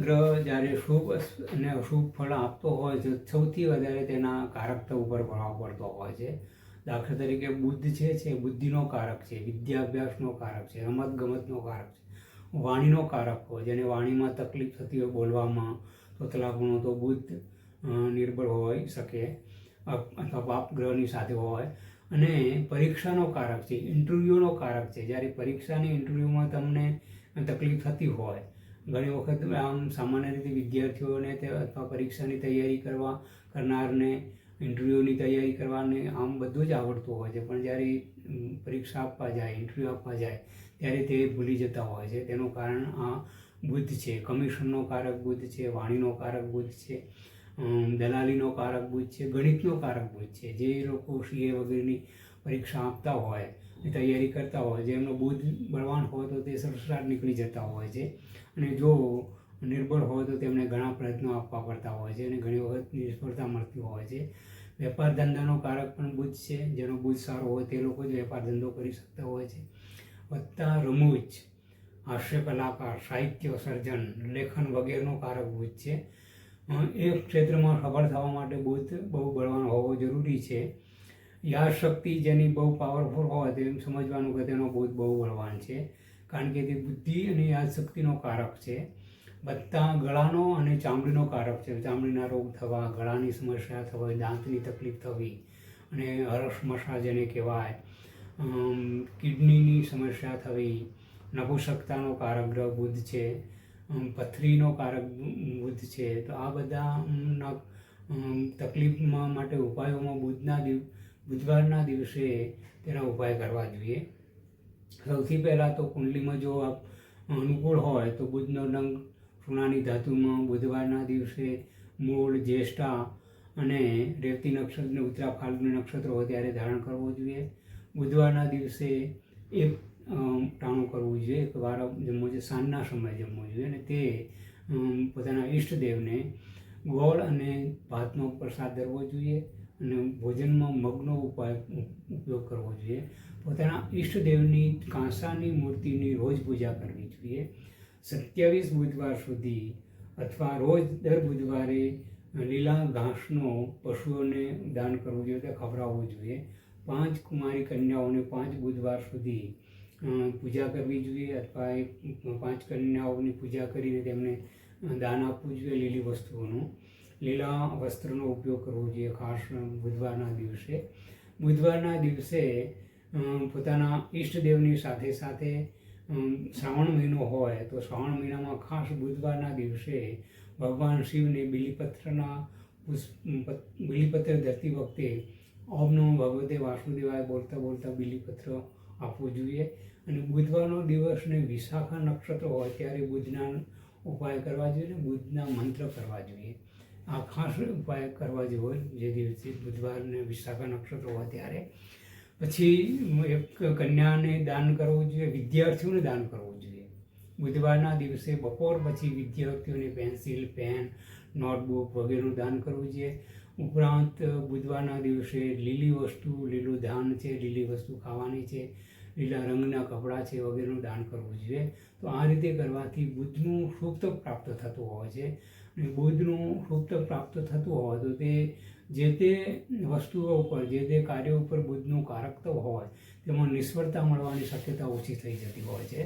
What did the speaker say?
ગ્રહ જ્યારે શુભ અને અશુભ ફળ આપતો હોય તો સૌથી વધારે તેના કારકતા ઉપર પ્રભાવ પડતો હોય છે. દાખલા તરીકે બુદ્ધ છે બુદ્ધિનો કારક છે, વિદ્યાભ્યાસનો કારક છે, રમતગમતનો કારક છે, વાણીનો કારક હોય, જેને વાણીમાં તકલીફ થતી હોય બોલવામાં, તોતલા ગુણો, તો બુદ્ધ નિર્બળ હોઈ શકે અથવા પાપ ગ્રહની સાથે હોય. અને પરીક્ષાનો કારક છે, ઇન્ટરવ્યૂનો કારક છે. જ્યારે પરીક્ષાની ઇન્ટરવ્યૂમાં તમને તકલીફ થતી હોય, ઘણી વખત આમ સામાન્ય રીતે વિદ્યાર્થીઓને અથવા પરીક્ષાની તૈયારી કરનારને ઇન્ટરવ્યૂની તૈયારી કરવાને આમ બધું જ આવડતું હોય છે, પણ જ્યારે પરીક્ષા આપવા જાય, ઇન્ટરવ્યૂ આપવા જાય ત્યારે તે ભૂલી જતા હોય છે. તેનું કારણ આ બુદ્ધ છે. કમિશનનો કારક બુદ્ધ છે, વાણીનો કારક બુદ્ધ છે, દલાલીનો કારક બુદ્ધ છે, ગણિતનો કારક બુદ્ધ છે. જે લોકો CA વગેરેની પરીક્ષા આપતા હોય, તૈયારી કરતા હોય, જેમનો બુદ્ધ બળવાન હોય તો તે સરસરાટ નીકળી જતા હોય છે, અને જો નિર્બળ હોય તો તેમને ઘણા પ્રયત્નો આપવા પડતા હોય છે અને ઘણી વખત નિષ્ફળતા મળતી હોય છે. વેપાર ધંધાનો કારક પણ બુદ્ધ છે. જેનો બુદ્ધ સારો હોય તે લોકો જ વેપાર ધંધો કરી શકતા હોય છે. વત્તા રમૂજ, હાસ્ય કલાકાર, સાહિત્ય સર્જન, લેખન વગેરેનો કારક બુદ્ધ છે. એ ક્ષેત્રમાં સફળ થવા માટે બુદ્ધ બહુ બળવાન હોવો જરૂરી છે. યાદશક્તિ જેની બહુ પાવરફુલ હોય તેમ સમજવાનું કે તેનો બુદ્ધ બહુ બળવાન છે, કારણ કે તે બુદ્ધિ અને યાદશક્તિનો કારક છે. વત્તા ગળાનો અને ચામડીનો કારક છે. ચામડીના રોગ થવા, ગળાની સમસ્યા થવી, દાંતની તકલીફ થવી, અને હરસમસા જેને કહેવાય, કિડનીની સમસ્યા થવી, નપુંસકતાનો કારક ગ્રહ બુદ્ધ છે, પથરીનો કારક બુદ્ધ છે. તો આ બધા તકલીફમાં માટે ઉપાયોમાં બુધવારના દિવસે તેના ઉપાય કરવા જોઈએ. સૌથી પહેલાં તો કુંડલીમાં જો અનુકૂળ હોય તો બુધનો રંગ સોનાની ધાતુમાં બુધવારના દિવસે મૂળ, જ્યેષ્ઠા અને રેવતી નક્ષત્ર અને ઉત્તરા ફાલ્ગુની નક્ષત્ર હોય ત્યારે ધારણ કરવો જોઈએ. બુધવારના દિવસે એક ટાણું કરવું જોઈએ, એક વાર જમવું જોઈએ, સાંજના સમયે જમવું જોઈએ, અને તે પોતાના ઈષ્ટદેવને ગોળ અને ભાતનો પ્રસાદ ધરવો જોઈએ, અને ભોજનમાં મગનો ઉપયોગ કરવો જોઈએ. પોતાના ઈષ્ટદેવની કાંસાની મૂર્તિની રોજ પૂજા કરવી જોઈએ. 27 બુધવાર સુધી અથવા રોજ દર બુધવારે લીલા ઘાસનો પશુઓને દાન કરવું જોઈએ, તે ખવડાવવું જોઈએ. 5 કુમારી કન્યાઓને 5 બુધવાર સુધી પૂજા કરવી જોઈએ, અથવા એ 5 કન્યાઓની પૂજા કરીને તેમને દાન આપવું જોઈએ લીલી વસ્તુઓનું. લીલા વસ્ત્રનો ઉપયોગ કરવો જોઈએ ખાસ બુધવારના દિવસે. બુધવારના દિવસે પોતાના ઈષ્ટદેવની સાથે સાથે શ્રાવણ મહિનો હોય તો શ્રાવણ મહિનામાં ખાસ બુધવારના દિવસે ભગવાન શિવને બિલીપત્ર ધરતી વખતે ઓમ નમો ભગવતે વાસુદેવાય બોલતા બોલતા બિલીપત્ર આપવું જોઈએ. અને બુધવારનો દિવસને વિશાખા નક્ષત્ર હોય ત્યારે બુધના ઉપાય કરવા જોઈએ અને બુધના મંત્ર કરવા જોઈએ. આ ખાસ ઉપાય કરવા જેવો જે દિવસે બુધવારને વિશાખા નક્ષત્ર હોય ત્યારે. પછી એક કન્યાને દાન કરવું જોઈએ, વિદ્યાર્થીઓને દાન કરવું જોઈએ. બુધવારના દિવસે બપોર પછી વિદ્યાર્થીઓને પેન્સિલ, પેન, નોટબુક વગેરેનું દાન કરવું જોઈએ. ઉપરાંત બુધવારના દિવસે લીલી વસ્તુ, લીલું ધાન છે, લીલી વસ્તુ ખાવાની છે, લીલા રંગના કપડાં છે વગેરેનું દાન કરવું જોઈએ. તો આ રીતે કરવાથી બુધનું શુભ પ્રાપ્ત થતું હોય છે. અને બુધનું શુભ પ્રાપ્ત થતું હોય તો તે જે તે વસ્તુઓ ઉપર, જે તે કાર્યો ઉપર બુધનું કારકત્વ હોય તેમાં નિષ્ફળતા મળવાની શક્યતા ઓછી થઈ જતી હોય છે.